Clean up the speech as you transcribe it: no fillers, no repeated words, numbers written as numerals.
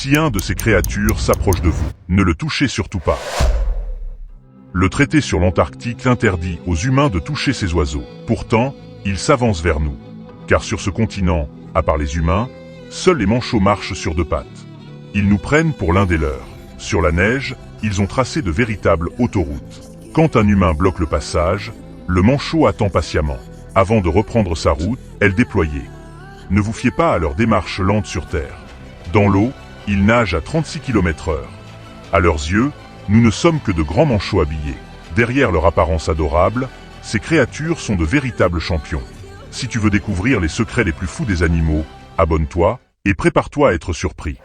Si un de ces créatures s'approche de vous, ne le touchez surtout pas. Le traité sur l'Antarctique interdit aux humains de toucher ces oiseaux. Pourtant, ils s'avancent vers nous. Car sur ce continent, à part les humains, seuls les manchots marchent sur deux pattes. Ils nous prennent pour l'un des leurs. Sur la neige, ils ont tracé de véritables autoroutes. Quand un humain bloque le passage, le manchot attend patiemment. Avant de reprendre sa route, elle déployée. Ne vous fiez pas à leur démarche lente sur Terre. Dans l'eau, ils nagent à 36 km/h. À leurs yeux, nous ne sommes que de grands manchots habillés. Derrière leur apparence adorable, ces créatures sont de véritables champions. Si tu veux découvrir les secrets les plus fous des animaux, abonne-toi et prépare-toi à être surpris.